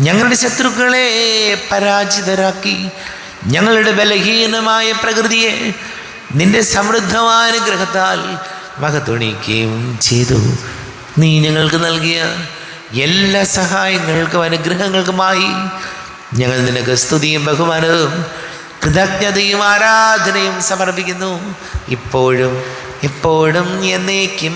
ഞങ്ങളുടെ ശത്രുക്കളെ പരാജിതരാക്കി. ഞങ്ങളുടെ ബലഹീനമായ പ്രകൃതിയെ നിന്റെ സമൃദ്ധമായ അനുഗ്രഹത്താൽ മഹത്വണിക്കുകയും ചെയ്തു. നീ ഞങ്ങൾക്ക് നൽകിയ എല്ലാ സഹായങ്ങൾക്കും അനുഗ്രഹങ്ങൾക്കുമായി ഞങ്ങൾ നിനക്ക് സ്തുതിയും ബഹുമാനവും കൃതജ്ഞതയും ആരാധനയും സമർപ്പിക്കുന്നു, ഇപ്പോഴും എപ്പോഴും എന്നേക്കും.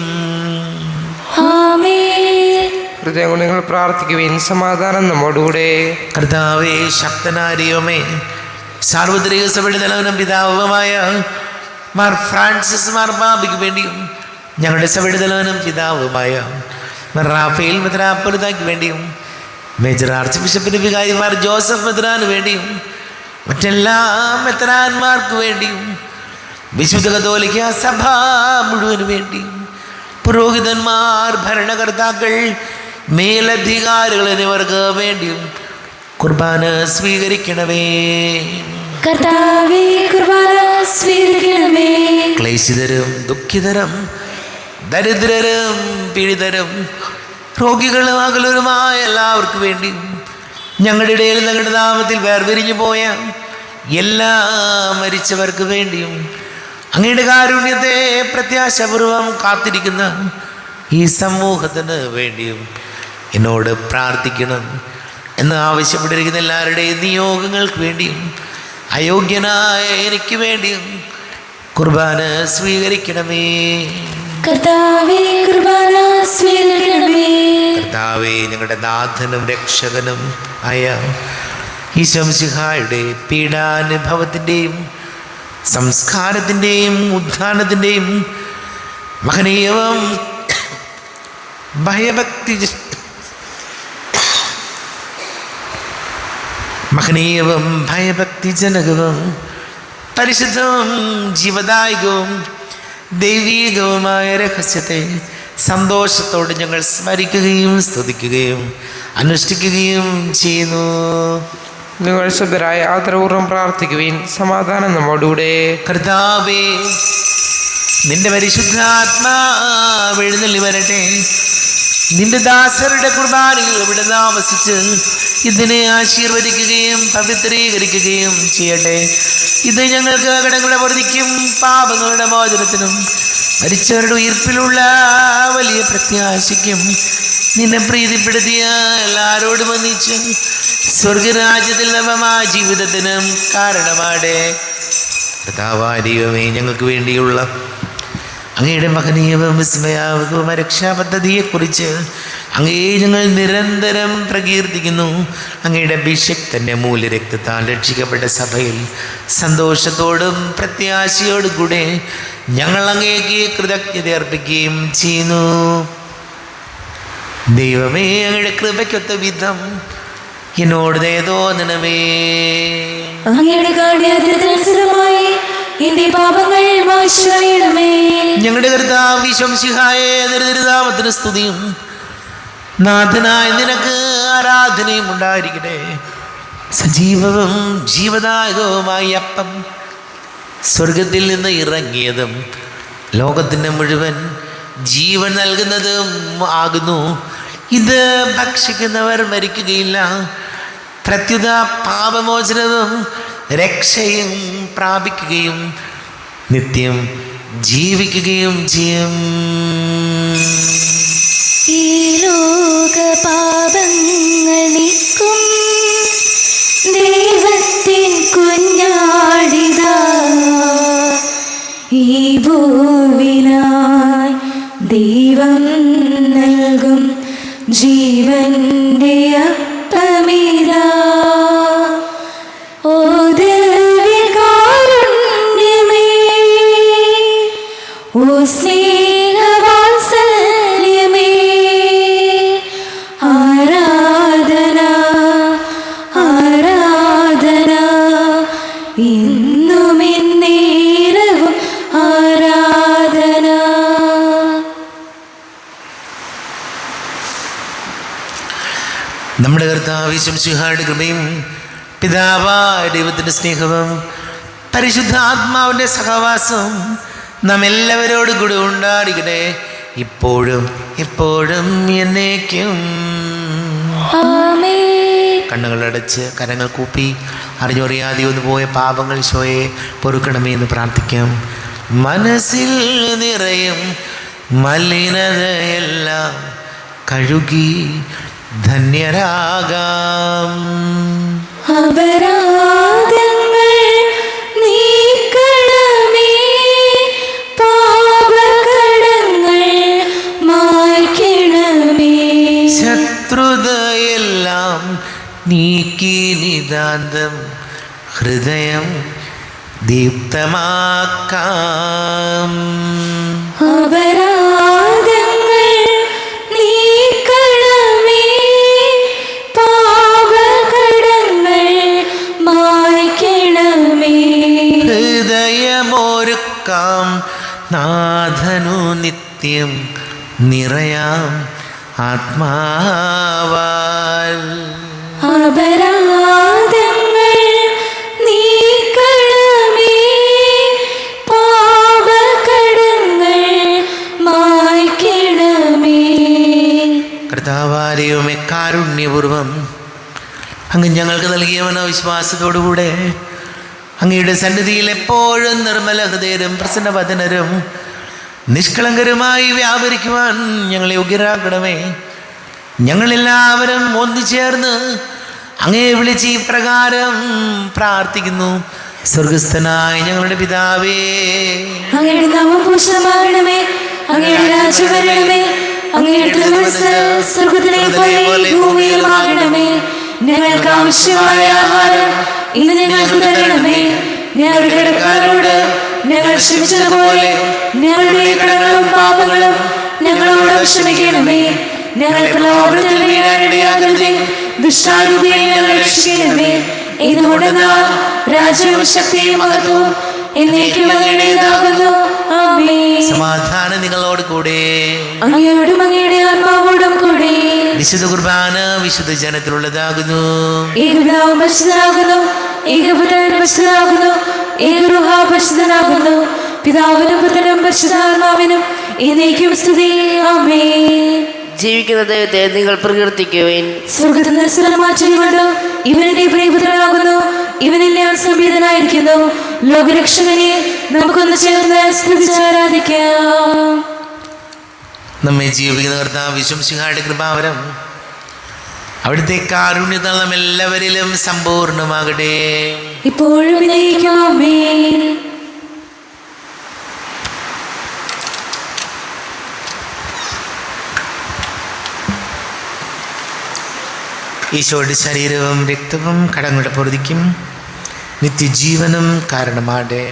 ആമേൻ. ഹൃദയം കൊണ്ട് നിങ്ങൾ പ്രാർത്ഥിക്കുവിൻ. സമാധാനം നമ്മോടുകൂടെ. കർത്താവേ, ശക്തനാരിയോമേ, സാർവത്രിക സഭയുടെ തലവനും പിതാവുമായ മാർ ഫ്രാൻസിസ് മാർപ്പാപ്പയ്ക്ക് വേണ്ടിയും ഞങ്ങളുടെ സഭയുടെ തലവനും പിതാവുമായ മാർ റാഫേൽ മെത്രാപ്പൊലീത്തായ്ക്ക് വേണ്ടിയും മേജർ ആർച്ച് ബിഷപ്പിൻ്റെ വികാരിമാർ ജോസഫ് മെത്രാന് വേണ്ടിയും മറ്റെല്ലാ മെത്രാന്മാർക്ക് വേണ്ടിയും വിശുദ്ധ കത്തോലിക്ക സഭ മുഴുവന് വേണ്ടിയും പുരോഹിതന്മാർ, ഭരണകർത്താക്കൾ, മേലധികാരികൾ എന്നിവർക്ക് വേണ്ടിയും കുർബാന സ്വീകരിക്കണമേ. കർത്താവേ, കുർബാന സ്വീകരിക്കണമേ. ക്ലേശിതരും ദുഃഖിതരും ദരിദ്രരും പീഡിതരും രോഗികളും അകലരുമായ എല്ലാവർക്കും വേണ്ടി ഞങ്ങളുടെ ഇടയിൽ ഞങ്ങളുടെ നാമത്തിൽ വേർപിരിഞ്ഞു പോയ എല്ലാ മരിച്ചവർക്ക് വേണ്ടിയും അങ്ങയുടെ കാരുണ്യത്തെ പ്രത്യാശപൂർവം കാത്തിരിക്കുന്ന ഈ സമൂഹത്തിന് വേണ്ടിയും എന്നോട് പ്രാർത്ഥിക്കണം എന്ന് ആവശ്യപ്പെട്ടിരിക്കുന്ന എല്ലാവരുടെയും നിയോഗങ്ങൾക്ക് വേണ്ടിയും അയോഗ്യനായ എനിക്ക് വേണ്ടിയും കുർബാന സ്വീകരിക്കണമേ. കർത്താവേ, കുർബാന സ്വീകരിക്കണമേ. കർത്താവേ, ഞങ്ങളുടെ നാഥനും രക്ഷകനും ആയ ഈശോ മിശിഹായുടെ പീഡാനുഭവത്തിൻ്റെയും സംസ്കാരത്തിൻ്റെയും ഉത്ഥാനത്തിൻ്റെയും മഹനീയവും ഭയഭക്തിജനകവും പരിശുദ്ധവും ജീവദായകവും ദൈവീകവുമായ രഹസ്യത്തെ സന്തോഷത്തോടെ ഞങ്ങൾ സ്മരിക്കുകയും സ്തുതിക്കുകയും അനുഷ്ഠിക്കുകയും ചെയ്യുന്നു. നിങ്ങൾ ശുദ്ധരായ ആദരപൂർവ്വം പ്രാർത്ഥിക്കുവിൻ. സമാധാനം നമ്മോടുകൂടെ. കർത്താവേ, നിന്റെ പരിശുദ്ധാത്മാവ് എഴുന്നള്ളി വരട്ടെ. നിന്റെ ദാസരുടെ കുർബാനയിൽ ഇവിടെ താമസിച്ച് ഇതിനെ ആശീർവദിക്കുകയും പവിത്രീകരിക്കുകയും ചെയ്യട്ടെ. ഇത് ഞങ്ങൾക്ക് കടങ്ങളുടെ പൊറുതിക്കും പാപങ്ങളുടെ മോചനത്തിനും മരിച്ചവരുടെ ഉയിർപ്പിലുള്ള വലിയ പ്രത്യാശയ്ക്കും നിന്നെ പ്രീതിപ്പെടുത്തിയ എല്ലാവരോടും ഒന്നിച്ച് സ്വർഗരാജ്യത്തിൽ നവമായ ജീവിതത്തിനും കാരണമാടെ. കർത്താവായ ദൈവമേ, ഞങ്ങൾക്ക് വേണ്ടിയുള്ള അങ്ങയുടെ മഹനീയവും വിസ്മയാവകവും രക്ഷാപദ്ധതിയെക്കുറിച്ച് അങ്ങേ ഞങ്ങൾ നിരന്തരം പ്രകീർത്തിക്കുന്നു. അങ്ങയുടെ അഭിഷക്തൻ്റെ മൂല്യരക്തത്താൽ രക്ഷിക്കപ്പെട്ട സഭയിൽ സന്തോഷത്തോടും പ്രത്യാശയോടും കൂടെ ഞങ്ങൾ അങ്ങേക്ക് കൃതജ്ഞത അർപ്പിക്കുകയും ചെയ്യുന്നു. ദൈവമേ, അങ്ങയുടെ കൃപയ്ക്കൊത്ത വിധം എന്നോട് ദയ തോന്നണമേ. അങ്ങയുടെ കാരുണ്യത്തിനനുസൃതമായി എന്റെ പാപങ്ങൾ മായ്ച്ചു കളയണമേ. ഞങ്ങളുടെ കർത്താവ് ഈശോ മിശിഹായെ നിരന്തരനാമത്തിന് സ്തുതിയും നാഥനായ നിനക്ക് ആരാധനയും ഉണ്ടായിരിക്കട്ടെ. സജീവവും ജീവദായകവുമായ അപ്പം സ്വർഗത്തിൽ നിന്ന് ഇറങ്ങിയതും ലോകത്തിന് മുഴുവൻ ജീവൻ നൽകുന്നതും ആകുന്നു. ഇത് ഭക്ഷിക്കുന്നവർ മരിക്കുകയില്ല, പ്രത്യുത പാപമോചനവും രക്ഷയും പ്രാപിക്കുകയും നിത്യം ജീവിക്കുകയും ചെയ്യും. ഈ ലോക പാപങ്ങൾ നീക്കും ദൈവത്തിൻ കുഞ്ഞാടിതാ, ഈ ഭൂവിനായി ദൈവം നൽകും ജീവന്റെ അപ്പമിതാ. ഓ ദിവ്യകാരുണ്യമേ, ഓ സ്നേഹവാത്സല്യമേ, ആരാധന ആരാധന ഇന്നും എന്നേരവും ആരാധന. നമ്മുടെ കർത്താവ് ഈശോ മിശിഹായുടെ കൃപയും പിതാവായ ദൈവത്തിൻ്റെ സ്നേഹവും പരിശുദ്ധാത്മാവിൻ്റെ സഹവാസവും നാം എല്ലാവരോടും കൂടെ ഉണ്ടായിരിക്കട്ടെ, ഇപ്പോഴും എപ്പോഴും എന്നേക്കും. ആമേൻ. കണ്ണുകളടച്ച് കരങ്ങൾ കൂപ്പി അറിഞ്ഞറിയാതെ ഒന്ന് പോയ പാപങ്ങൾ ഈശോയെ പൊറുക്കണമേ എന്ന് പ്രാർത്ഥിക്കാം. മനസ്സിൽ നിറയും മലിനതയെല്ലാം കഴുകി ധന്യരാകാം. അപരാധങ്ങൾ നീക്കണമേ, പാപകടങ്ങൾ മായ്ക്കണമേ. ശത്രുതയെല്ലാം നീക്കി നിതാന്തം ഹൃദയം ദീപ്തമാക്കാം. അപരാധങ്ങൾ നീക്കണമേ, പാപകടങ്ങൾ മായ്ക്കണമേ. ഹൃദയമൊരുക്കാം നാഥനു നിത്യം നിറയാം ആത്മാവാൽ. അപരാധങ്ങൾ നീക്കണമേ, പാപകടങ്ങൾ മായ്ക്കണമേ. കർത്താവാരെയുമേ കാരുണ്യപൂർവം അങ്ങ് ഞങ്ങൾക്ക് നൽകിയ മനോവിശ്വാസത്തോടുകൂടെ അങ്ങയുടെ സന്നിധിയിൽ എപ്പോഴും നിർമ്മല ഹൃദയരും പ്രസന്നവദനരും നിഷ്കളങ്കരുമായി വ്യാപരിക്കുവാൻ ഞങ്ങളെ യോഗ്യരാക്കണമേ. ഞങ്ങളെല്ലാവരും ഒന്നുചേർന്ന് അങ്ങേ വിളിച്ച് ഈ പ്രകാരം പ്രാർത്ഥിക്കുന്നു. സ്വർഗസ്ഥനായ ഞങ്ങളുടെ പിതാവേ, അങ്ങയുടെ നാമം പൂജിതമാകണമേ, അങ്ങയുടെ രാജ്യം വരണമേ, അങ്ങയുടെ തിരുമനസ്സ് സ്വർഗ്ഗത്തിലെ പോലെ ഭൂമിയിലുമാകണമേ. ഞങ്ങൾക്ക് ആവശ്യമായ ആഹാരം ഇന്ന് ഞങ്ങൾക്ക് തരണമേ. ഞങ്ങളുടെ കടക്കാരോട് ഞങ്ങൾ ക്ഷമിച്ചതുപോലെ ഞങ്ങളുടെ കടങ്ങളും പാപങ്ങളും ഞങ്ങളോട് ക്ഷമിക്കണമേ. ഞങ്ങൾ പ്രലോഭനത്തിൽ വീഴാനിടയാകരുതേ, ദുഷ്ടാരൂപിയെ ഞങ്ങളെ രക്ഷിക്കണമേ. ഇതുകൊണ്ടെന്നാൽ രാജ്യവും ശക്തിയും മഹത്വവും എന്നേക്കും അങ്ങയുടേതാകുന്നു. ആമേൻ. സമാധാനം നിങ്ങളോട് കൂടെ. അങ്ങയോടും അങ്ങയുടെ ആത്മാവോടും കൂടെ. വിശുദ്ധ കുർബാന വിശുദ്ധ ജനത്തിലുള്ളതാകുന്നു. ഏകപിതാവ് പരിശുദ്ധനാകുന്നു, ഏകപുത്രൻ പരിശുദ്ധനാകുന്നു, ഏകരൂഹ പരിശുദ്ധനാകുന്നു. പിതാവിനും പുത്രനും പരിശുദ്ധാത്മാവിനും എന്നേക്കും സ്തുതി. ആമേൻ. ജീവിക്കുന്ന ദൈവത്തെ നിങ്ങൾ പ്രകീർത്തിക്കുവിൻ. സ്വർഗ്ഗത്തിൽ നിന്ന് സ്ഥലമാറ്റിക്കൊണ്ട് ഇവനെ പ്രിയപുത്രനാകുന്നു, ഇവനിൽ ഞാൻ സംപ്രീതനായിരിക്കുന്നു. ലോകരക്ഷകനെ നമുക്കൊന്ന് ചേർന്ന് സ്തുതിച്ച് ആരാധിക്കാം. നമ്മെ ജീവിക്കുന്ന കർത്താവ് വിശ്വസിഹായുടെ കൃപാവരം അവിടുത്തെ കാരുണ്യത്താൽ നാം എല്ലാവരിലും സമ്പൂർണ്ണമാകട്ടെ. ഇപ്പോഴും എന്നേക്കും ആമേൻ. ഈശോയുടെ ശരീരവും രക്തവും കടങ്ങളുടെ പൊറുതിക്കും നിത്യജീവനും കാരണമാകട്ടെ.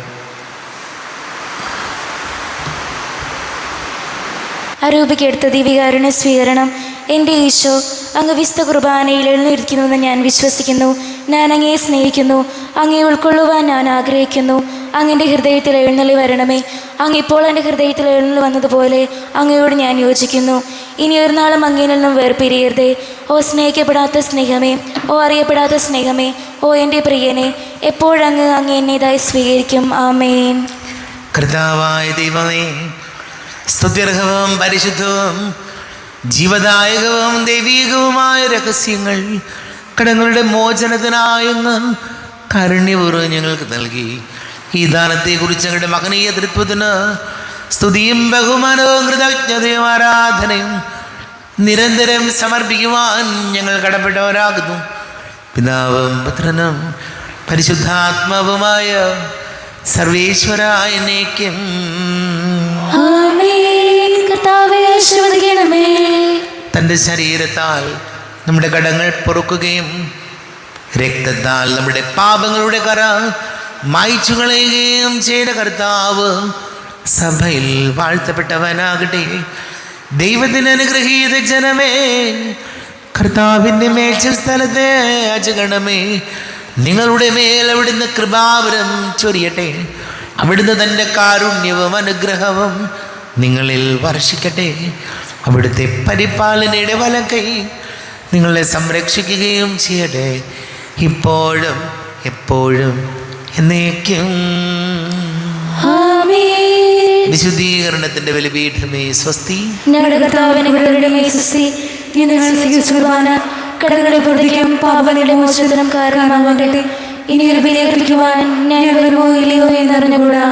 അരൂപിക്കെടുത്ത ദിവ്യകാരുണ്യ സ്വീകരണം. എൻ്റെ ഈശോ, അങ്ങ് വിശുദ്ധ കുർബാനയിൽ എഴുന്നേൽക്കുന്നുവെന്ന് ഞാൻ വിശ്വസിക്കുന്നു. ഞാൻ അങ്ങയെ സ്നേഹിക്കുന്നു, അങ്ങയെ ഉൾക്കൊള്ളുവാൻ ഞാൻ ആഗ്രഹിക്കുന്നു. അങ്ങൻ്റെ ഹൃദയത്തിൽ എഴുന്നള്ളി വരണമേ. അങ്ങിപ്പോൾ എൻ്റെ ഹൃദയത്തിൽ എഴുന്നള്ളി വന്നതുപോലെ അങ്ങയോട് ഞാൻ യോജിക്കുന്നു. ഇനി ഒരു നാളും അങ്ങയിൽ നിന്നും വേർപിരിയരുതേ. ഓ സ്നേഹിക്കപ്പെടാത്ത സ്നേഹമേ, ഓ അറിയപ്പെടാത്ത സ്നേഹമേ, ഓ എൻ്റെ പ്രിയനെ, എപ്പോഴങ്ങ് അങ്ങ് എന്നേതായി സ്വീകരിക്കും. ആമേൻ. കർത്താവായ ദൈവമേ, സ്തുത്യർഹവും പരിശുദ്ധവും ജീവദായകവും ദൈവീകവുമായ രഹസ്യങ്ങൾ കടങ്ങളുടെ മോചനത്തിനായെന്ന് കാരുണ്യപൂർവ്വം ഞങ്ങൾക്ക് നൽകി. ഈ ദാനത്തെക്കുറിച്ച് ഞങ്ങളുടെ മഹനീയ തൃത്വത്തിന് സ്തുതിയും ബഹുമാനവും കൃതജ്ഞതയും ആരാധനയും നിരന്തരം സമർപ്പിക്കുവാൻ ഞങ്ങൾ കടപ്പെട്ടവരാകുന്നു. പിതാവും പുത്രനും പരിശുദ്ധാത്മാവുമായ സർവേശ്വരായ എന്നേക്കും. തൻ്റെ ശരീരത്താൽ നമ്മുടെ കടങ്ങൾ പൊറുക്കുകയും രക്തത്താൽ നമ്മുടെ പാപങ്ങളുടെ കറ മായ്ച്ചു കളയുകയും ചെയ്ത കർത്താവ് സഭയിൽ വാഴ്ത്തപ്പെട്ടവനാകട്ടെ. ദൈവത്തിന് അനുഗ്രഹീത ജനമേ, കർത്താവിൻ്റെ മേച്ചിൽ സ്ഥലത്തെ അജഗണമേ, നിങ്ങളുടെ മേൽ അവിടുന്ന് കൃപാവരം ചൊരിയട്ടെ. അവിടുന്ന് തൻ്റെ കാരുണ്യവും അനുഗ്രഹവും നിങ്ങളിൽ വർഷിക്കട്ടെ. അവിടുത്തെ പരിപാലനയുടെ വലക്കൈ നിങ്ങളെ സംരക്ഷിക്കുകയും ചെയ്യട്ടെ, ഇപ്പോഴും എപ്പോഴും എന്നേക്കും. വിശുദ്ധീകരണത്തിന്റെ ബലിപീഠമേ സ്വസ്തി. ഞങ്ങളുടെ കർത്താവിന്റെ കൃപയുടെ സ്വസ്തി. ഞങ്ങൾ സ്വീകരിച്ച കുർബാന കടങ്ങളുടെ പൊറുതിക്കും പാപങ്ങളുടെ മോചനത്തിനും കാരണമാകട്ടെ. ഇനി ഒരു ബലിയർപ്പിക്കുവാൻ ഞാൻ വരുമോ ഇല്ലയോ എന്നറിഞ്ഞുകൂടാ.